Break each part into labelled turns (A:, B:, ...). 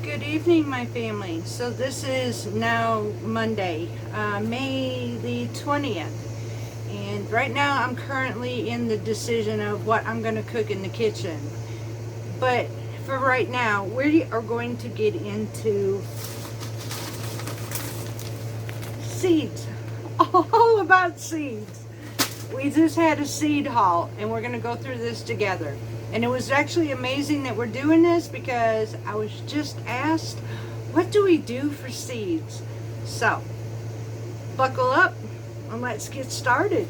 A: Good evening, my family. So this is now Monday, May the 20th. And right now I'm currently in the decision of what I'm going to cook in the kitchen. But for right now, we are going to get into seeds. All about seeds. We just had a seed haul and we're going to go through this together. And it was actually amazing that we're doing this because I was just asked, what do we do for seeds? So, buckle up and let's get started.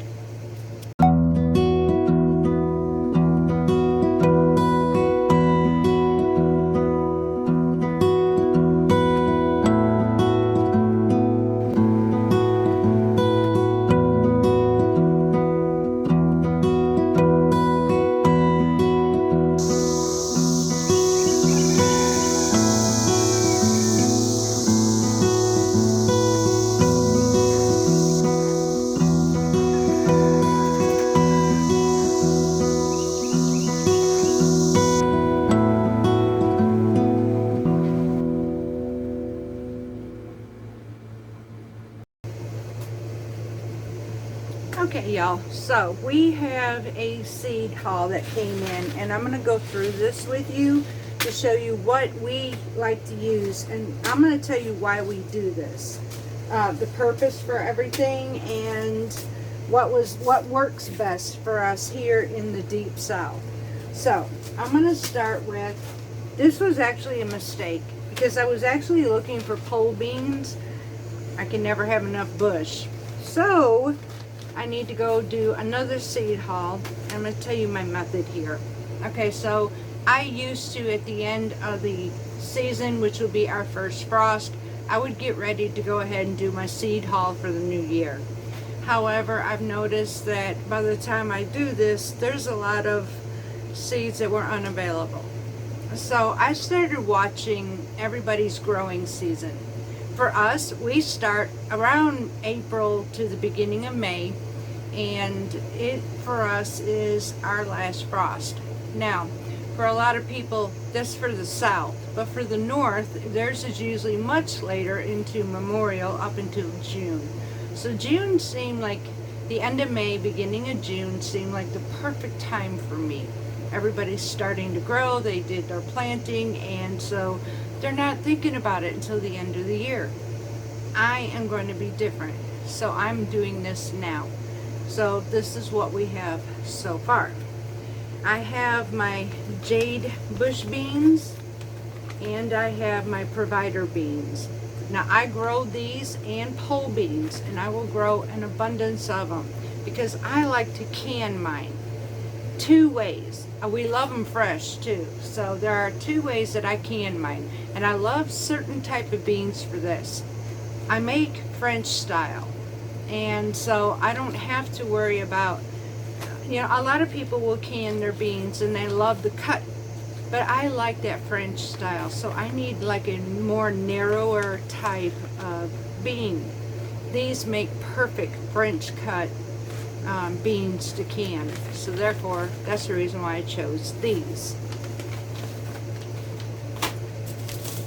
A: Okay, y'all, so we have a seed haul that came in, and I'm going to go through this with you to show you what we like to use, and I'm going to tell you why we do this, the purpose for everything, and what works best for us here in the Deep South. So I'm going to start with, this was actually a mistake because I was actually looking for pole beans. I can never have enough bush, so I need to go do another seed haul. I'm going to tell you my method here. Okay, so I used to, at the end of the season, which would be our first frost, I would get ready to go ahead and do my seed haul for the new year. However, I've noticed that by the time I do this, there's a lot of seeds that were unavailable. So I started watching everybody's growing season. For us, we start around April to the beginning of May, and it for us is our last frost. Now, for a lot of people, that's for the south, but for the north, theirs is usually much later into Memorial up until June. So June seemed like the end of May, beginning of June seemed like the perfect time for me. Everybody's starting to grow, they did their planting, and so they're not thinking about it until the end of the year. I am going to be different, so I'm doing this now. So this is what we have so far. I have my jade bush beans and I have my provider beans. Now I grow these and pole beans, and I will grow an abundance of them because I like to can mine. Two ways. We love them fresh too. So there are two ways that I can mine, and I love certain type of beans for this. I make French style, and so I don't have to worry about, you know, a lot of people will can their beans and they love the cut, but I like that French style, so I need like a more narrower type of bean. These make perfect French cut beans to can, so therefore that's the reason why I chose these.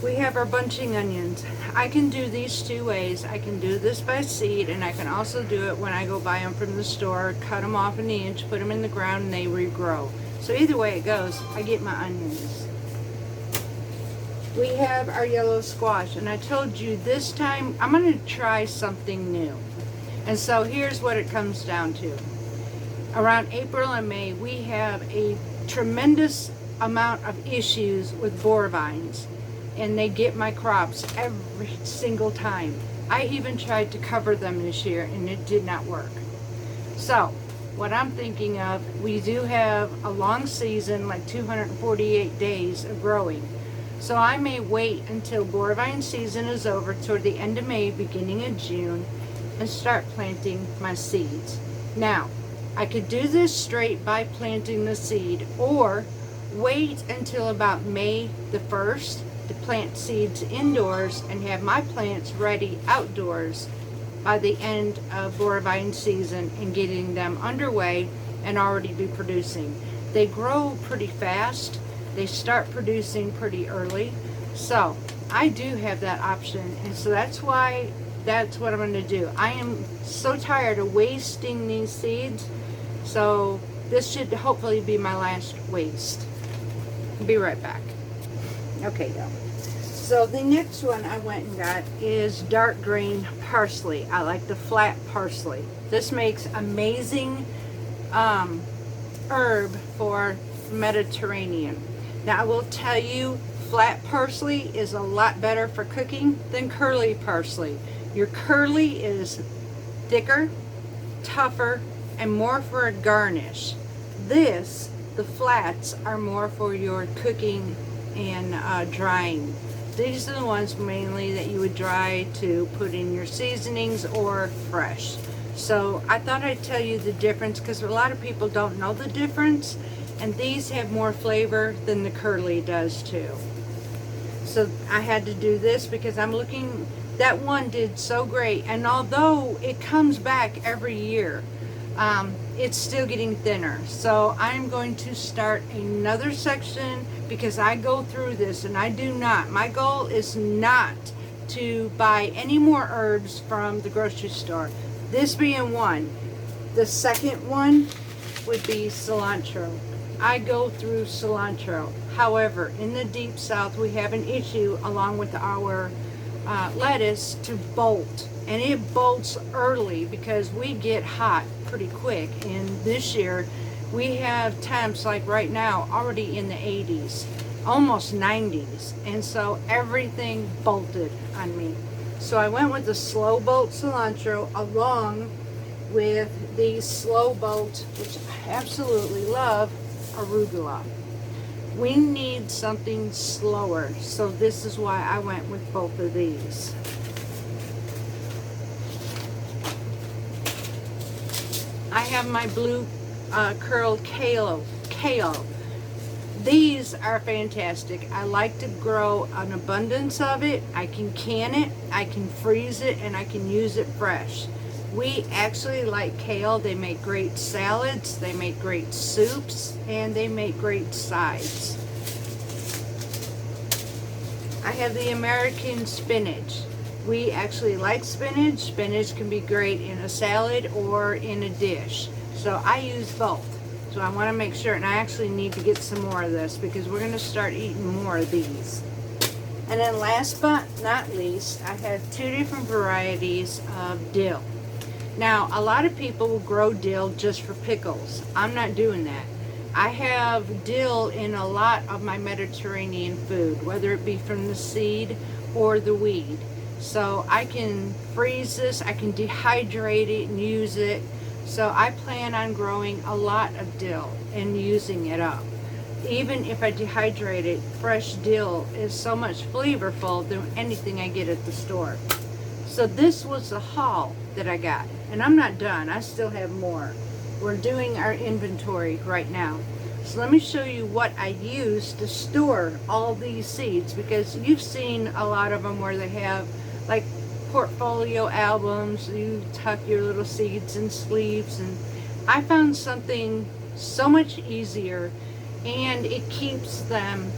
A: We have our bunching onions. I can do these two ways. I can do this by seed, and I can also do it when I go buy them from the store, cut them off an inch, put them in the ground, and they regrow. So either way it goes, I get my onions. We have our yellow squash, and I told you this time I'm going to try something new. And so here's what it comes down to. Around April and May, we have a tremendous amount of issues with borer vines, and they get my crops every single time. I even tried to cover them this year and it did not work. So what I'm thinking of, we do have a long season, like 248 days of growing. So I may wait until borer vine season is over toward the end of May, beginning of June, and start planting my seeds. Now, I could do this straight by planting the seed, or wait until about May the 1st to plant seeds indoors and have my plants ready outdoors by the end of borer vine season and getting them underway and already be producing. They grow pretty fast. They start producing pretty early. So I do have that option, and so that's why that's what I'm going to do. I am so tired of wasting these seeds, so this should hopefully be my last waste. Be right back. Okay, y'all. So the next one I went and got is dark green parsley. I like the flat parsley. This makes amazing herb for Mediterranean. Now I will tell you, flat parsley is a lot better for cooking than curly parsley. Your curly is thicker, tougher, and more for a garnish. This, the flats, are more for your cooking and drying. These are the ones mainly that you would dry to put in your seasonings or fresh. So I thought I'd tell you the difference because a lot of people don't know the difference, and these have more flavor than the curly does too. So I had to do this because I'm looking, that one did so great, and although it comes back every year, it's still getting thinner. So I'm going to start another section because I go through this and I do not. My goal is not to buy any more herbs from the grocery store. This being one. The second one would be cilantro. I go through cilantro. However, in the deep south we have an issue along with our lettuce to bolt. And it bolts early because we get hot pretty quick. And this year we have temps like right now already in the 80s, almost 90s. And so everything bolted on me. So I went with the slow bolt cilantro along with the slow bolt, which I absolutely love, arugula. We need something slower. So this is why I went with both of these. I have my blue curled kale. These are fantastic. I like to grow an abundance of it. I can can it, I can freeze it, and I can use it fresh. We actually like kale. They make great salads, they make great soups, and they make great sides. I have the American spinach. We actually like spinach. Spinach can be great in a salad or in a dish. So I use both. So I want to make sure, and I actually need to get some more of this because we're going to start eating more of these. And then last but not least, I have two different varieties of dill. Now, a lot of people will grow dill just for pickles. I'm not doing that. I have dill in a lot of my Mediterranean food, whether it be from the seed or the weed. So I can freeze this, I can dehydrate it and use it. So I plan on growing a lot of dill and using it up. Even if I dehydrate it, fresh dill is so much flavorful than anything I get at the store. So this was the haul that I got. And I'm not done, I still have more. We're doing our inventory right now. So let me show you what I use to store all these seeds, because you've seen a lot of them where they have like portfolio albums, you tuck your little seeds in sleeves, and I found something so much easier and it keeps them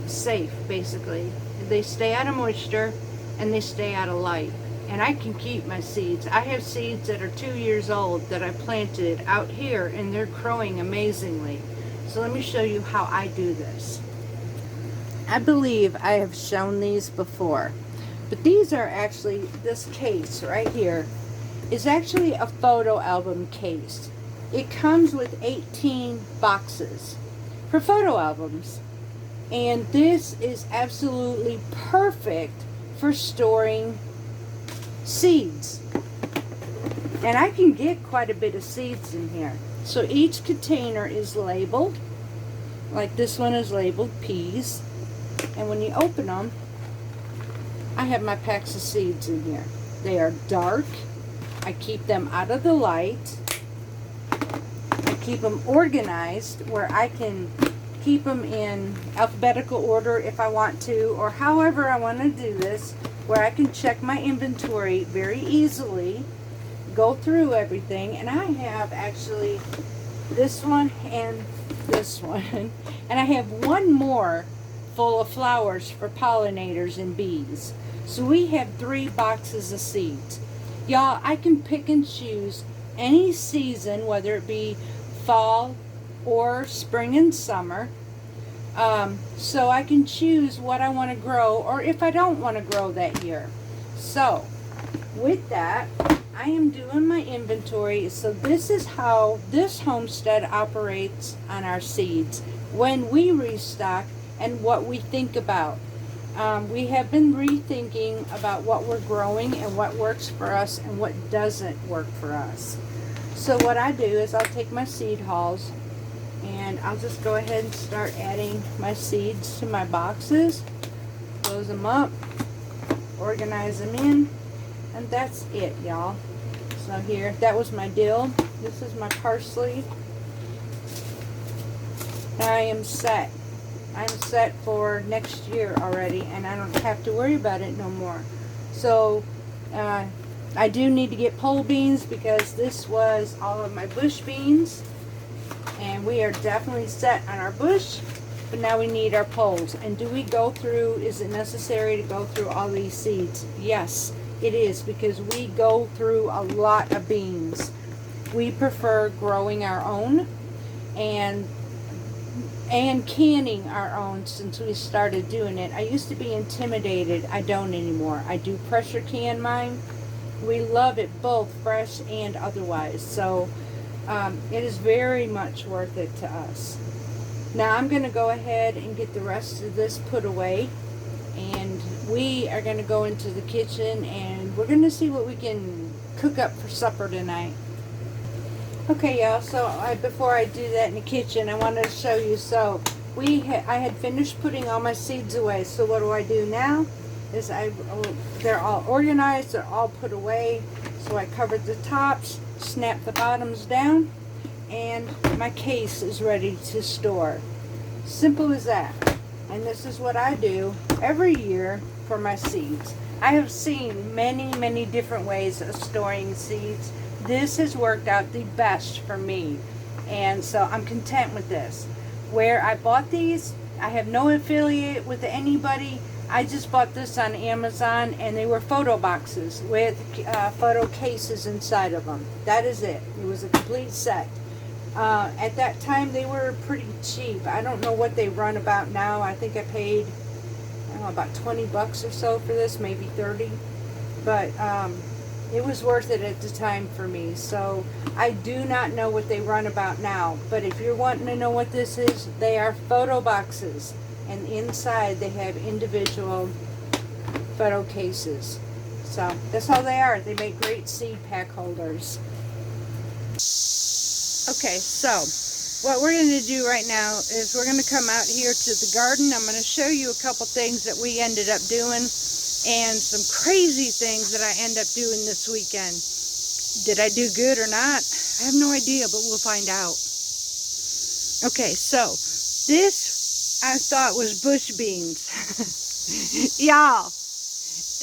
A: safe. Basically, they stay out of moisture and they stay out of light, and I can keep my seeds. I have seeds that are 2 years old that I planted out here and they're growing amazingly. So let me show you how I do this. I believe I have shown these before, but these are actually, this case right here is actually a photo album case. It comes with 18 boxes for photo albums, and this is absolutely perfect for storing seeds. And I can get quite a bit of seeds in here. So each container is labeled, like this one is labeled peas, and when you open them, I have my packs of seeds in here. They are dark. I keep them out of the light. I keep them organized where I can keep them in alphabetical order if I want to, or however I want to do this, where I can check my inventory very easily, go through everything. And I have actually this one and this one, and I have one more full of flowers for pollinators and bees. So we have 3 boxes of seeds. Y'all, I can pick and choose any season, whether it be fall or spring and summer. So I can choose what I want to grow, or if I don't want to grow that year. So with that, I am doing my inventory. So this is how this homestead operates on our seeds when we restock and what we think about. We have been rethinking about what we're growing and what works for us and what doesn't work for us. So what I do is I'll take my seed hauls and I'll just go ahead and start adding my seeds to my boxes, close them up, organize them in, and that's it, y'all. So here, that was my dill. This is my parsley. I am set. I'm set for next year already, and I don't have to worry about it no more. So I do need to get pole beans because this was all of my bush beans, and we are definitely set on our bush, but now we need our poles. And do we go through, is it necessary to go through all these seeds? Yes, it is, because we go through a lot of beans. We prefer growing our own and canning our own since we started doing it. I used to be intimidated. I don't anymore. I do pressure can mine. We love it both fresh and otherwise. So it is very much worth it to us. Now I'm going to go ahead and get the rest of this put away, and we are going to go into the kitchen and we're going to see what we can cook up for supper tonight. Okay, y'all, so before I do that in the kitchen, I wanted to show you. So I had finished putting all my seeds away. So what do I do now is they're all organized, they're all put away. So I covered the tops, snapped the bottoms down, and my case is ready to store. Simple as that. And this is what I do every year for my seeds. I have seen many different ways of storing seeds. This has worked out the best for me, and so I'm content with this. Where I bought these, I have no affiliate with anybody. I just bought this on Amazon, and they were photo boxes with photo cases inside of them. That is it. It was a complete set. At that time, they were pretty cheap. I don't know what they run about now. I think I paid, I don't know, about 20 bucks or so for this, maybe 30. But it was worth it at the time for me. So I do not know what they run about now. But if you're wanting to know what this is, they are photo boxes. And inside they have individual photo cases. So that's how they are. They make great seed pack holders. Okay, so what we're going to do right now is we're going to come out here to the garden. I'm going to show you a couple things that we ended up doing and some crazy things that I end up doing this weekend. Did I do good or not? I have no idea, but we'll find out. Okay, so this I thought was bush beans. Y'all,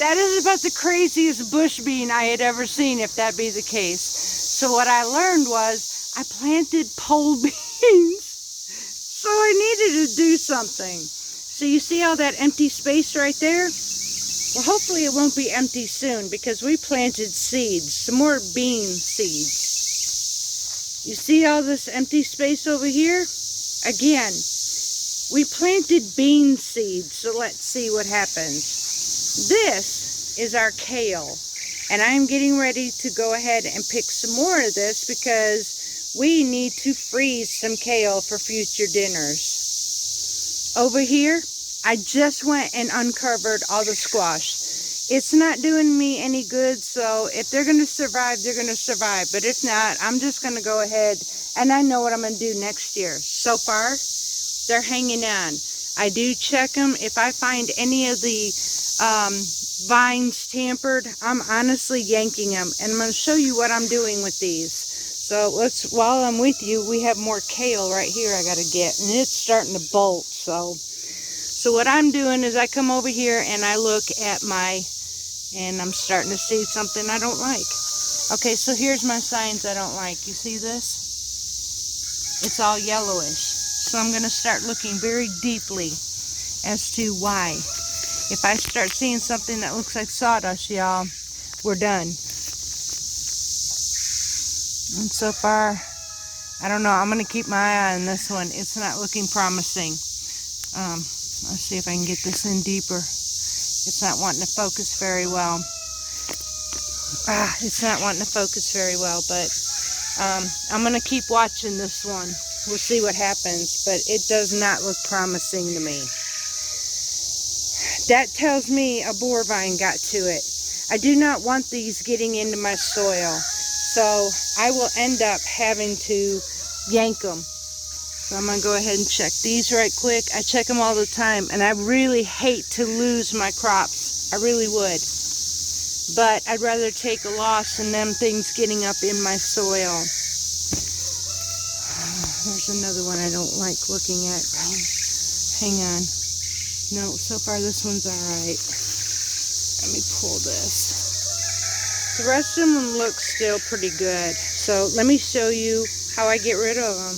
A: that is about the craziest bush bean I had ever seen, if that be the case. So what I learned was I planted pole beans. So I needed to do something. So you see all that empty space right there? Well, hopefully it won't be empty soon, because we planted seeds, some more bean seeds. You see all this empty space over here? Again, we planted bean seeds, so let's see what happens. This is our kale, and I'm getting ready to go ahead and pick some more of this because we need to freeze some kale for future dinners. Over here, I just went and uncovered all the squash. It's not doing me any good, so if they're going to survive, they're going to survive. But if not, I'm just going to go ahead, and I know what I'm going to do next year. So far, they're hanging on. I do check them. If I find any of the vines tampered, I'm honestly yanking them. And I'm going to show you what I'm doing with these. So while I'm with you, we have more kale right here I got to get, and it's starting to bolt. So what I'm doing is I come over here and I look at and I'm starting to see something I don't like. Okay, so here's my signs I don't like. You see this? It's all yellowish. So I'm going to start looking very deeply as to why. If I start seeing something that looks like sawdust, y'all, we're done. And so far, I don't know. I'm going to keep my eye on this one. It's not looking promising. Let's see if I can get this in deeper. It's not wanting to focus very well. It's not wanting to focus very well, but I'm going to keep watching this one. We'll see what happens, but it does not look promising to me. That tells me a boar vine got to it. I do not want these getting into my soil, so I will end up having to yank them. So I'm going to go ahead and check these right quick. I check them all the time, and I really hate to lose my crops. I really would. But I'd rather take a loss than them things getting up in my soil. There's another one I don't like looking at. Hang on. No, so far this one's alright. Let me pull this. The rest of them look still pretty good. So let me show you how I get rid of them.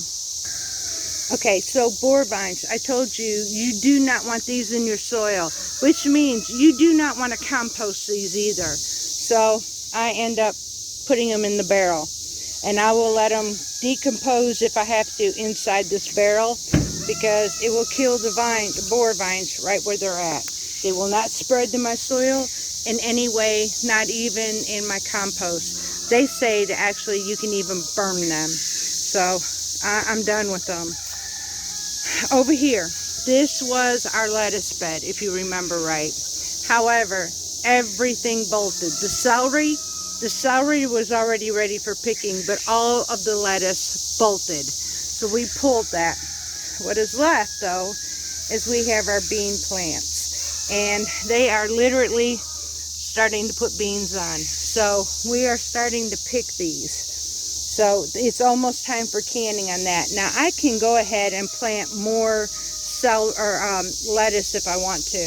A: Okay, so boar vines. I told you, you do not want these in your soil, which means you do not want to compost these either. So I end up putting them in the barrel. And I will let them decompose if I have to inside this barrel, because it will kill the boar vines right where they're at. They will not spread to my soil in any way, not even in my compost. They say that actually you can even burn them. So I'm done with them. Over here, this was our lettuce bed, if you remember right. However, everything bolted. The celery was already ready for picking, but all of the lettuce bolted. So we pulled that. What is left, though, is we have our bean plants. And they are literally starting to put beans on. So we are starting to pick these. So it's almost time for canning on that. Now I can go ahead and plant more lettuce if I want to.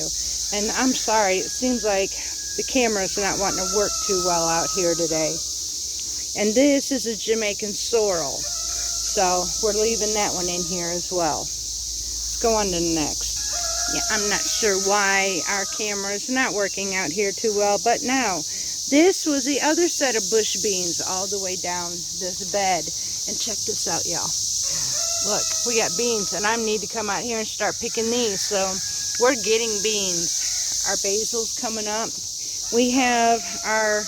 A: And I'm sorry, it seems like the camera's not wanting to work too well out here today. And this is a Jamaican sorrel. So we're leaving that one in here as well. Let's go on to the next. Yeah, I'm not sure why our camera's not working out here too well, but now this was the other set of bush beans all the way down this bed. And check this out, y'all. Look, we got beans, and I need to come out here and start picking these. So we're getting beans. Our basil's coming up. We have our,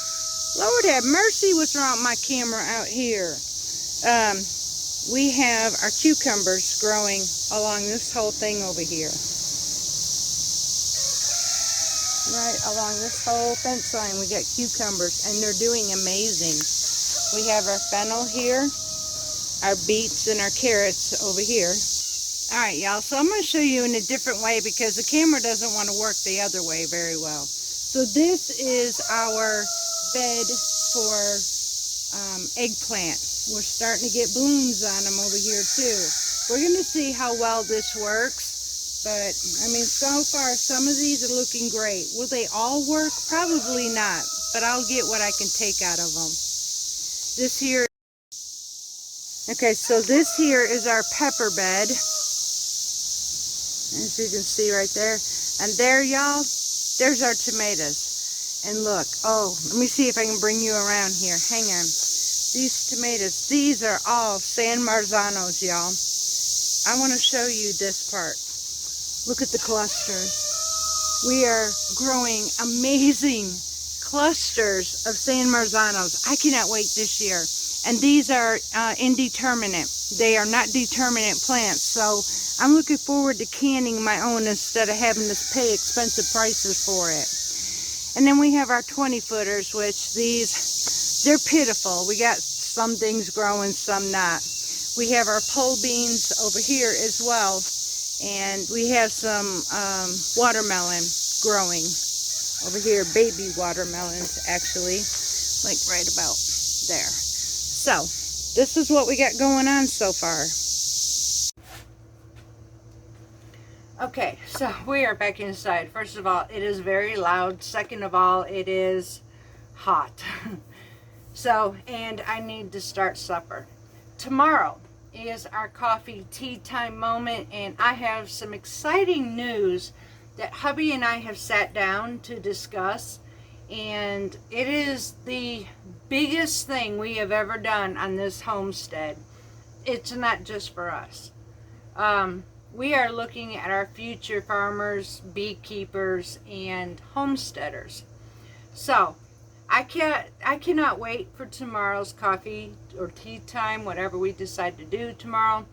A: Lord have mercy, what's wrong with my camera out here? We have our cucumbers growing along this whole thing over here. Right along this whole fence line, we got cucumbers, and they're doing amazing. We have our fennel here, our beets, and our carrots over here. All right, y'all, so I'm going to show you in a different way because the camera doesn't want to work the other way very well. So this is our bed for eggplant. We're starting to get blooms on them over here too. We're going to see how well this works. But, I mean, so far, some of these are looking great. Will they all work? Probably not. But I'll get what I can take out of them. This here. Okay, so this here is our pepper bed. As you can see right there. And there, y'all, there's our tomatoes. And look, oh, let me see if I can bring you around here. Hang on. These tomatoes, these are all San Marzanos, y'all. I want to show you this part. Look at the clusters. We are growing amazing clusters of San Marzanos. I cannot wait this year. And these are indeterminate. They are not determinate plants. So I'm looking forward to canning my own instead of having to pay expensive prices for it. And then we have our 20-footers, which they're pitiful. We got some things growing, some not. We have our pole beans over here as well. And we have some watermelon growing over here, baby watermelons actually, like right about there. So this is what we got going on so far. Okay, so we are back inside. First of all, it is very loud. Second of all, it is hot. So, and I need to start supper. Tomorrow is our coffee tea time moment, and I have some exciting news that hubby and I have sat down to discuss, and it is the biggest thing we have ever done on this homestead. It's not just for us. We are looking at our future farmers, beekeepers, and homesteaders. So I cannot wait for tomorrow's coffee or tea time, whatever we decide to do tomorrow.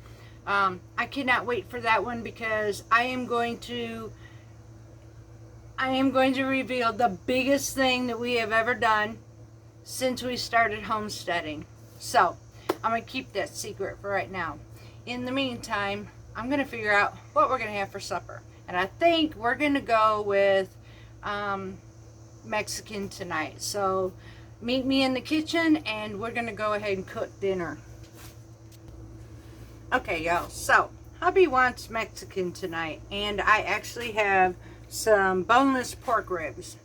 A: I cannot wait for that one, because I am going to reveal the biggest thing that we have ever done since we started homesteading. So I'm going to keep that secret for right now. In the meantime, I'm going to figure out what we're going to have for supper. And I think we're going to go with Mexican tonight. So meet me in the kitchen and we're going to go ahead and cook dinner. Okay, y'all. So hubby wants Mexican tonight, and I actually have some boneless pork ribs.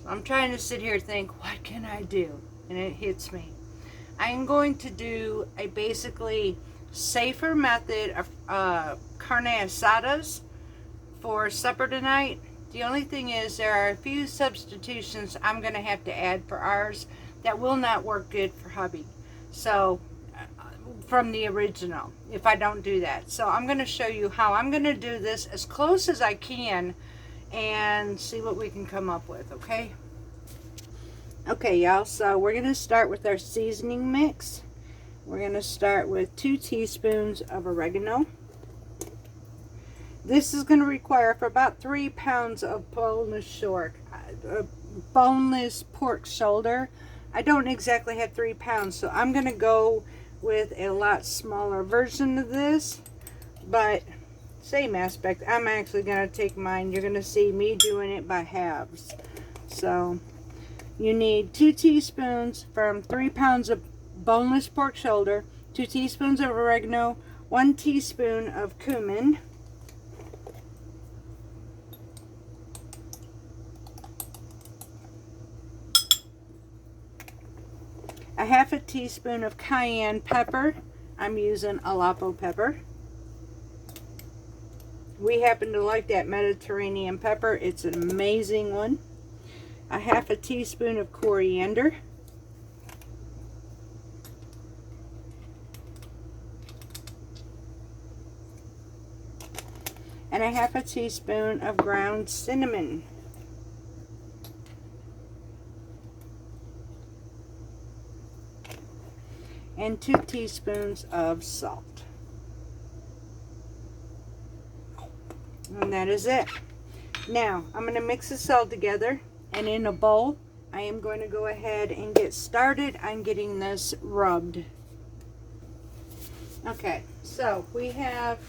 A: So I'm trying to sit here and think, what can I do? And it hits me. I am going to do a basically safer method of carne asadas for supper tonight. The only thing is, there are a few substitutions I'm going to have to add for ours that will not work good for hubby. So from the original, if I don't do that. So I'm going to show you how I'm going to do this as close as I can and see what we can come up with, okay? Okay, y'all, so we're going to start with our seasoning mix. We're going to start with 2 teaspoons of oregano. This is going to require for about 3 pounds of boneless pork shoulder. I don't exactly have 3 pounds, so I'm going to go with a lot smaller version of this, but same aspect. I'm actually going to take mine. You're going to see me doing it by halves. So you need 2 teaspoons from 3 pounds of boneless pork shoulder, 2 teaspoons of oregano, 1 teaspoon of cumin, a half a teaspoon of cayenne pepper. I'm using Jalapeno pepper. We happen to like that Mediterranean pepper. It's an amazing one. A half a teaspoon of coriander. And a half a teaspoon of ground cinnamon. And 2 teaspoons of salt. And that is it. Now, I'm going to mix this all together, and in a bowl, I am going to go ahead and get started on getting this rubbed. Okay, so we have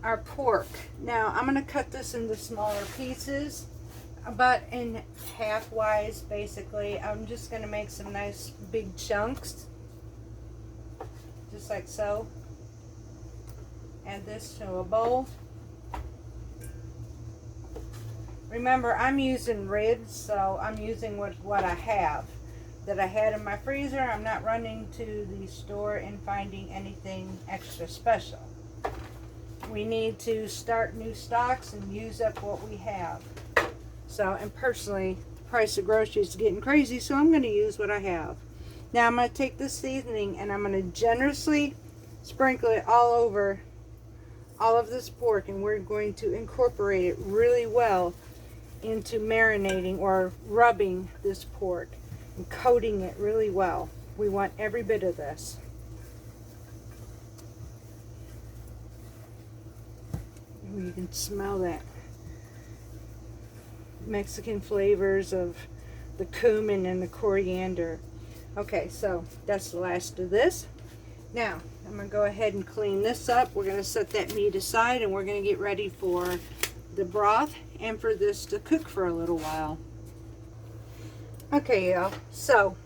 A: our pork. Now, I'm going to cut this into smaller pieces, about in half-wise, basically. I'm just going to make some nice big chunks. Just like so. Add this to a bowl. Remember, I'm using ribs, so I'm using what I have. That I had in my freezer. I'm not running to the store and finding anything extra special. We need to start new stocks and use up what we have. So, and personally, the price of groceries is getting crazy, so I'm going to use what I have. Now I'm going to take this seasoning and I'm going to generously sprinkle it all over all of this pork, and we're going to incorporate it really well into marinating or rubbing this pork and coating it really well. We want every bit of this. You can smell that Mexican flavors of the cumin and the coriander. Okay, so that's the last of this. Now, I'm going to go ahead and clean this up. We're going to set that meat aside, and we're going to get ready for the broth and for this to cook for a little while. Okay, y'all. So,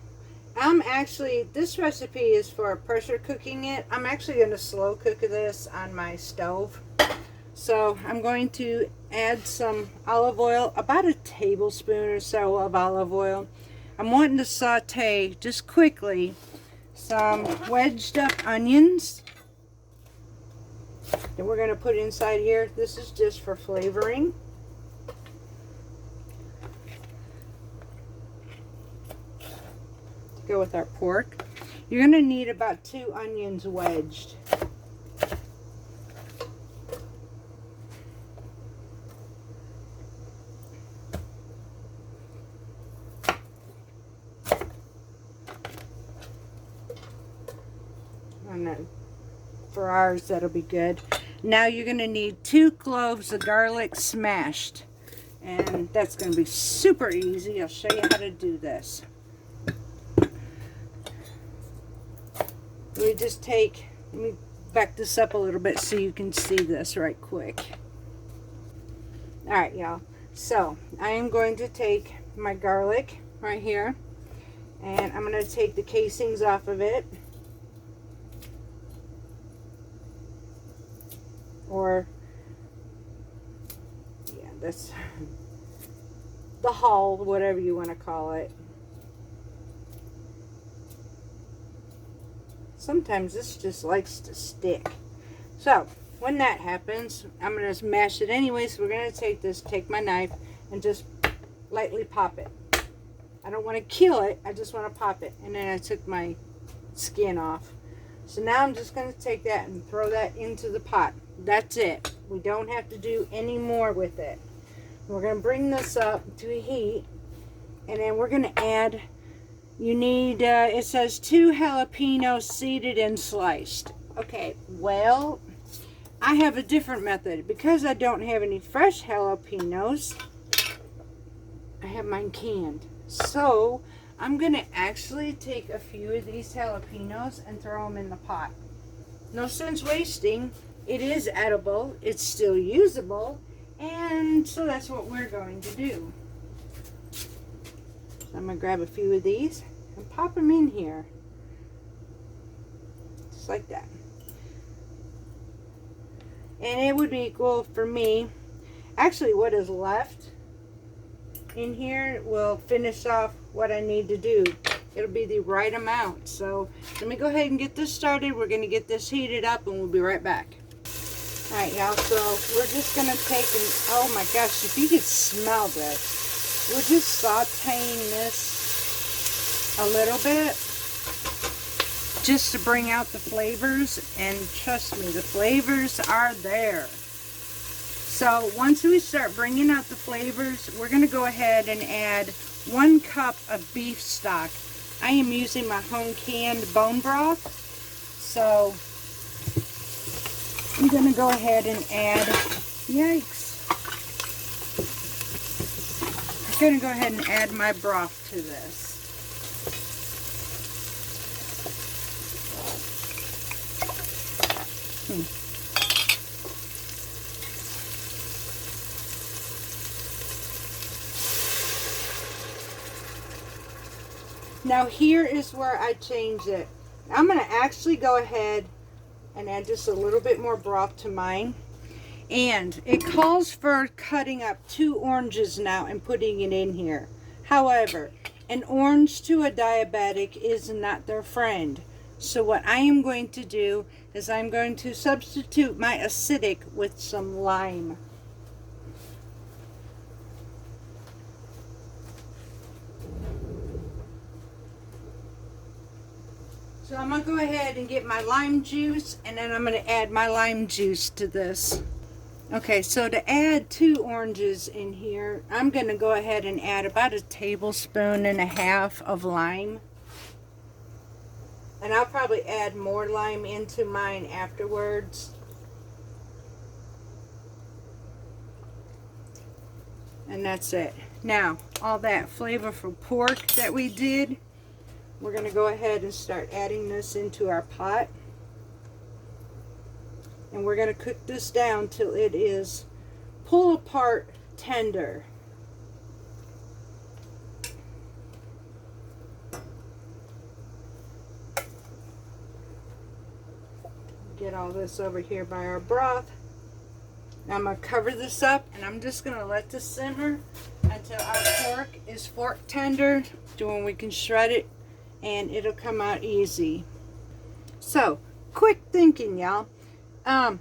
A: this recipe is for pressure cooking it. I'm actually going to slow cook this on my stove. So, I'm going to add some olive oil, about a tablespoon or so of olive oil. I'm wanting to saute just quickly some wedged up onions that we're going to put inside here. This is just for flavoring. go with our pork. You're going to need about 2 onions wedged. And then for ours, that'll be good. Now you're going to need 2 cloves of garlic smashed. And that's going to be super easy. I'll show you how to do this. We just take, let me back this up a little bit so you can see this right quick. Alright, y'all. So, I am going to take my garlic right here. And I'm going to take the casings off of it. Or, yeah, that's the hull, whatever you want to call it. Sometimes this just likes to stick. So, when that happens, I'm going to mash it anyway. So, we're going to take my knife, and just lightly pop it. I don't want to kill it. I just want to pop it. And then I took my skin off. So, now I'm just going to take that and throw that into the pot. That's it. We don't have to do any more with it. We're going to bring this up to a heat. And then we're going to add... You need, it says 2 jalapenos seeded and sliced. Okay, well, I have a different method. Because I don't have any fresh jalapenos, I have mine canned. So, I'm going to actually take a few of these jalapenos and throw them in the pot. No sense wasting. It is edible. It's still usable. And so that's what we're going to do. I'm going to grab a few of these and pop them in here. Just like that. And it would be equal for me. Actually, what is left in here will finish off what I need to do. It'll be the right amount. So let me go ahead and get this started. We're going to get this heated up and we'll be right back. Alright, y'all. So we're just going to take and, oh my gosh, if you could smell this. We're just sauteing this a little bit just to bring out the flavors, and trust me, the flavors are there. So once we start bringing out the flavors, we're going to go ahead and add 1 cup of beef stock. I am using my home canned bone broth, so I'm going to go ahead and add, yikes. I'm going to go ahead and add my broth to this. Now here is where I change it. I'm going to actually go ahead and add just a little bit more broth to mine. And it calls for cutting up 2 oranges now and putting it in here. However, an orange to a diabetic is not their friend. So what I am going to do is I'm going to substitute my acidic with some lime. So I'm going to go ahead and get my lime juice, and then I'm going to add my lime juice to this. Okay, so to add 2 oranges in here, I'm going to go ahead and add about 1.5 tablespoons of lime. And I'll probably add more lime into mine afterwards. And that's it. Now, all that flavorful pork that we did, we're going to go ahead and start adding this into our pot. And we're going to cook this down till it is pull apart tender. Get all this over here by our broth. Now I'm going to cover this up, and I'm just going to let this simmer until our pork is fork tender, to when we can shred it and it'll come out easy. So, quick thinking, y'all. I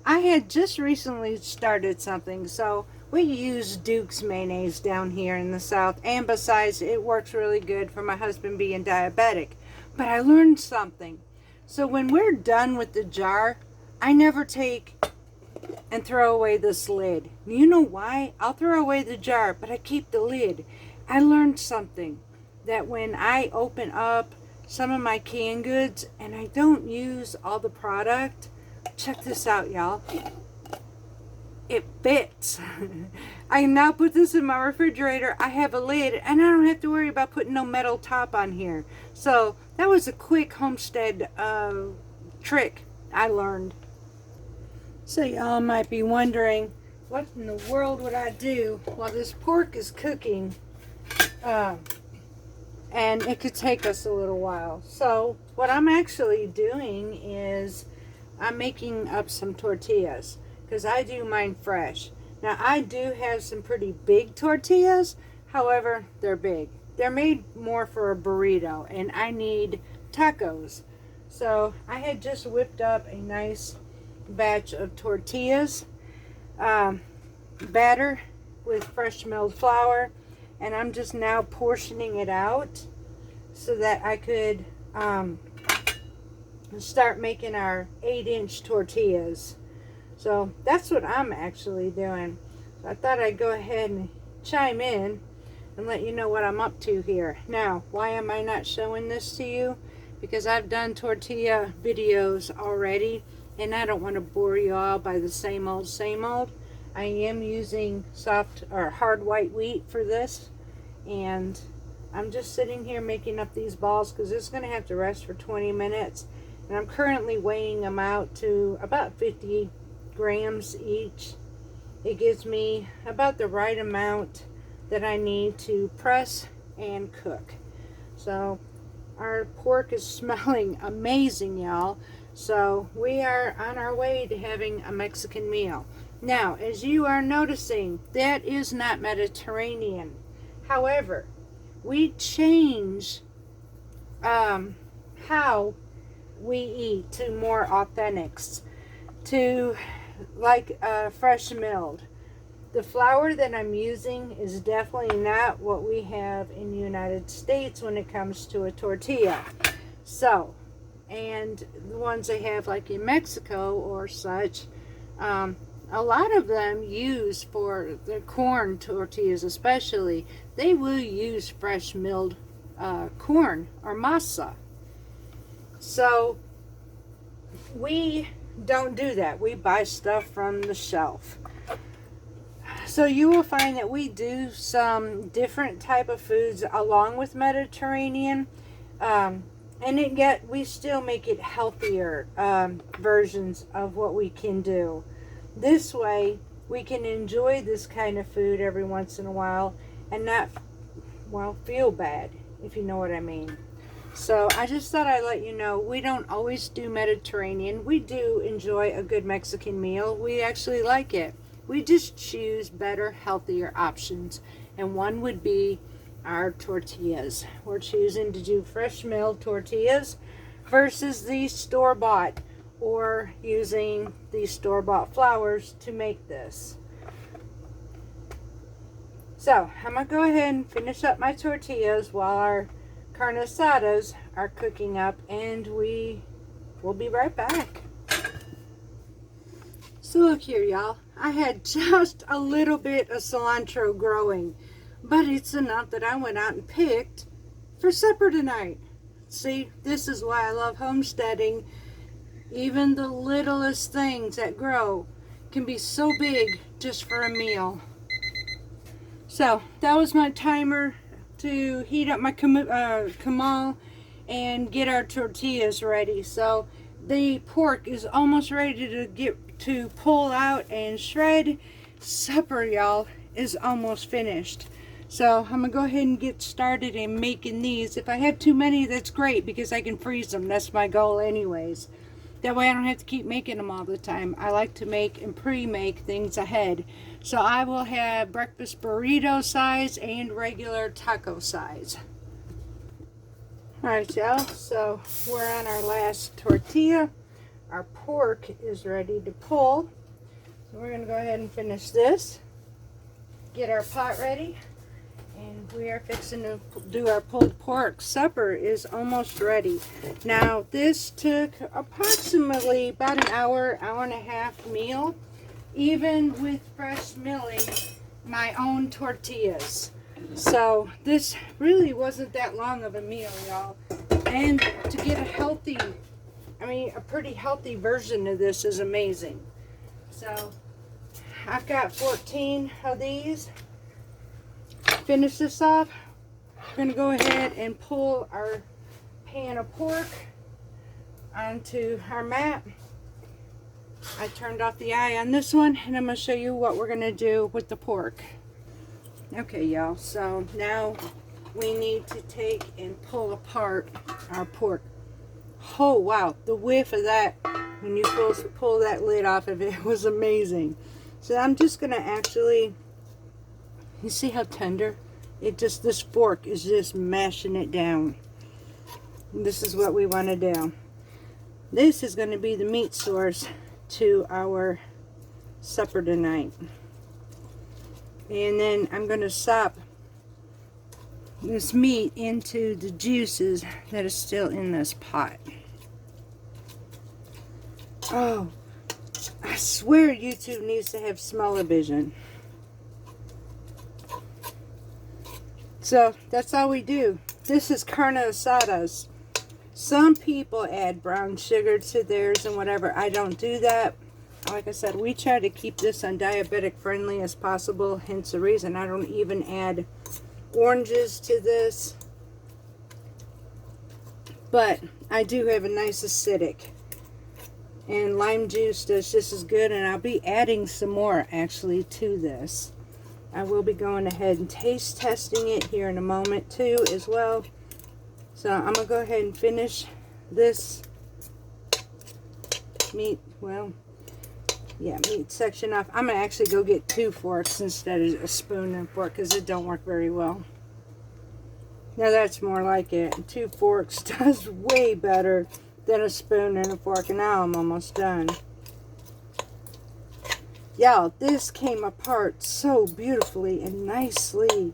A: had just recently started something, so We use Duke's mayonnaise down here in the South, and besides, it works really good for my husband being diabetic. But I learned something. So when we're done with the jar, I never take and throw away this lid. You know why? I'll throw away the jar, but I keep the lid. I learned something, that when I open up some of my canned goods and I don't use all the product, check this out, y'all. It fits. I can now put this in my refrigerator. I have a lid and I don't have to worry about putting no metal top on here. So that was a quick homestead trick I learned. So y'all might be wondering, what in the world would I do while this pork is cooking? And it could take us a little while. So what I'm actually doing is I'm making up some tortillas, because I do mine fresh. Now I do have some pretty big tortillas, however, they're big. They're made more for a burrito, and I need tacos. So I had just whipped up a nice batch of tortillas, batter with fresh milled flour, and I'm just now portioning it out so that I could start making our 8-inch tortillas. So that's what I'm actually doing. So I thought I'd go ahead and chime in and let you know what I'm up to here. Now, why am I not showing this to you? Because I've done tortilla videos already, and I don't want to bore you all by the same old, same old. I am using soft or hard white wheat for this, and I'm just sitting here making up these balls because it's going to have to rest for 20 minutes. And I'm currently weighing them out to about 50 grams each. It gives me about the right amount that I need to press and cook. So our pork is smelling amazing, y'all. So we are on our way to having a Mexican meal. Now, as you are noticing, that is not Mediterranean. However, we change how we eat to more authentics, to like fresh milled. The flour that I'm using is definitely not what we have in the United States when it comes to a tortilla. So, and the ones they have like in Mexico or such, a lot of them use for their corn tortillas especially, they will use fresh milled corn or masa. So we don't do that. We buy stuff from the shelf. So you will find that we do some different type of foods along with Mediterranean, and yet we still make it healthier versions of what we can do. This way we can enjoy this kind of food every once in a while and not, well, feel bad, if you know what I mean. So I just thought I'd let you know, we don't always do Mediterranean. We do enjoy a good Mexican meal. We actually like it. We just choose better, healthier options. And one would be our tortillas. We're choosing to do fresh milled tortillas versus the store-bought, or using the store-bought flours to make this. So I'm going to go ahead and finish up my tortillas while our carnitas are cooking up, and we will be right back. So look here, y'all. I had just a little bit of cilantro growing, but it's enough that I went out and picked for supper tonight. See, this is why I love homesteading. Even the littlest things that grow can be so big just for a meal. So that was my timer to heat up my comal and get our tortillas ready. So the pork is almost ready to pull out and shred. Supper, y'all, is almost finished. So I'm gonna go ahead and get started in making these. If I have too many, that's great, because I can freeze them. That's my goal anyways. That way I don't have to keep making them all the time. I like to make and pre-make things ahead. So I will have breakfast burrito size and regular taco size. Alright, y'all, so we're on our last tortilla. Our pork is ready to pull. So we're going to go ahead and finish this. get our pot ready. And we are fixing to do our pulled pork. Supper is almost ready. Now, this took approximately about an hour, hour and a half meal, even with fresh milling my own tortillas. So this really wasn't that long of a meal, y'all. And to get a healthy, a pretty healthy version of this is amazing. So I've got 14 of these. Finish this off. We're going to go ahead and pull our pan of pork onto our mat. I turned off the eye on this one, and I'm going to show you what we're going to do with the pork. Okay, y'all, so now we need to take and pull apart our pork. Oh, wow, the whiff of that when you pull that lid off of it was amazing. So I'm just going to actually, you see how tender? This fork is just mashing it down. This is what we want to do. This is going to be the meat source to our supper tonight. And then I'm going to sop this meat into the juices that is still in this pot. Oh, I swear YouTube needs to have smell-o-vision. So that's all we do. This is carne asadas. Some people add brown sugar to theirs and whatever. I don't do that. Like I said, we try to keep this undiabetic friendly as possible. Hence the reason I don't even add oranges to this. But I do have a nice acidic. And lime juice does just as good. And I'll be adding some more actually to this. I will be going ahead and taste testing it here in a moment too as well. So I'm going to go ahead and finish this meat section off. I'm going to actually go get 2 forks instead of a spoon and fork because it don't work very well. Now that's more like it. 2 forks does way better than a spoon and a fork. And now I'm almost done. Y'all, this came apart so beautifully and nicely.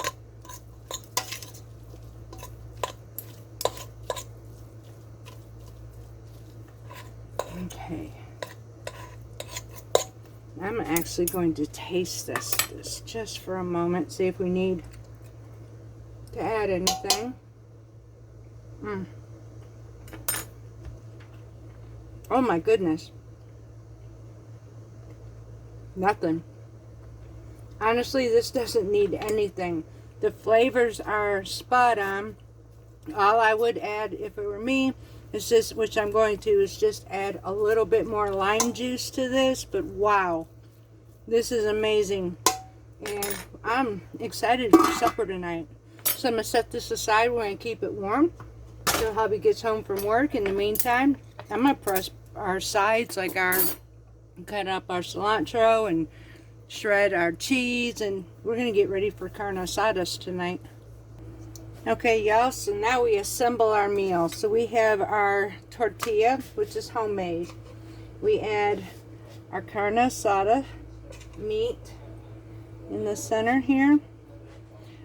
A: Okay. I'm actually going to taste this just for a moment, see if we need to add anything. Oh my goodness. Nothing. Honestly, this doesn't need anything. The flavors are spot on. All I would add, if it were me, is just, which I'm going to, is just add a little bit more lime juice to this. But wow, this is amazing. And I'm excited for supper tonight. So I'm going to set this aside. We're going to keep it warm until hubby gets home from work. In the meantime, I'm going to press our sides, like cut up our cilantro and shred our cheese, and we're going to get ready for carne asadas tonight. Okay, y'all, so now we assemble our meal. So we have our tortilla, which is homemade. We add our carne asada meat in the center here.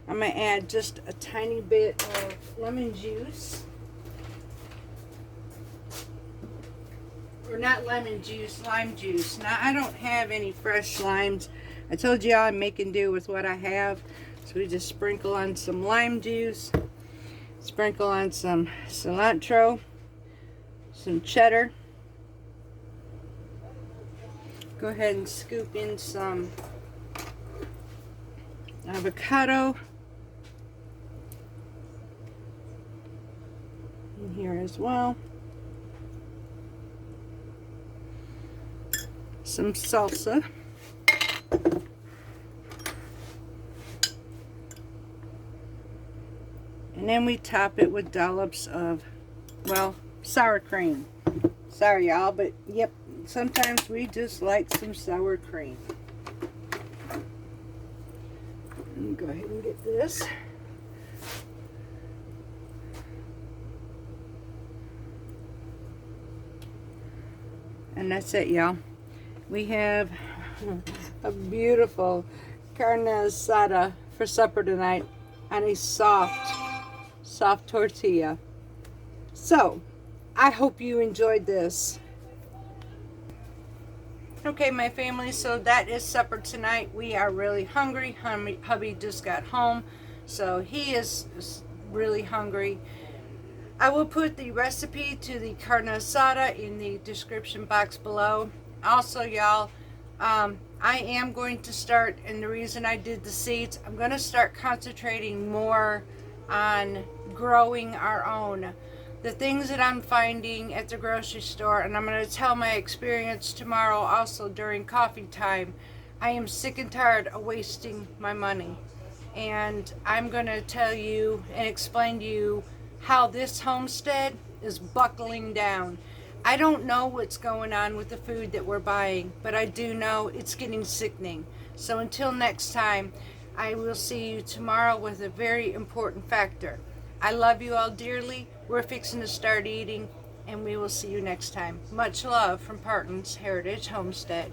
A: I'm going to add just a tiny bit of lemon juice. Or not lemon juice, lime juice. Now, I don't have any fresh limes. I told you I'm making do with what I have. So we just sprinkle on some lime juice. Sprinkle on some cilantro. Some cheddar. Go ahead and scoop in some avocado. In here as well. Some salsa. And then we top it with dollops of, well, sour cream. Sorry, y'all, but yep, sometimes we just like some sour cream. Let me go ahead and get this. And that's it, y'all. We have a beautiful carne asada for supper tonight on a soft tortilla. So, I hope you enjoyed this. Okay, my family, so that is supper tonight. We are really hungry. Hubby just got home, so he is really hungry. I will put the recipe to the carne asada in the description box below. Also, y'all, I am going to start, and the reason I did the seeds, I'm going to start concentrating more on growing our own. The things that I'm finding at the grocery store, and I'm going to tell my experience tomorrow also during coffee time. I am sick and tired of wasting my money. And I'm going to tell you and explain to you how this homestead is buckling down. I don't know what's going on with the food that we're buying, but I do know it's getting sickening. So until next time, I will see you tomorrow with a very important factor. I love you all dearly. We're fixing to start eating, and we will see you next time. Much love from Parton's Heritage Homestead.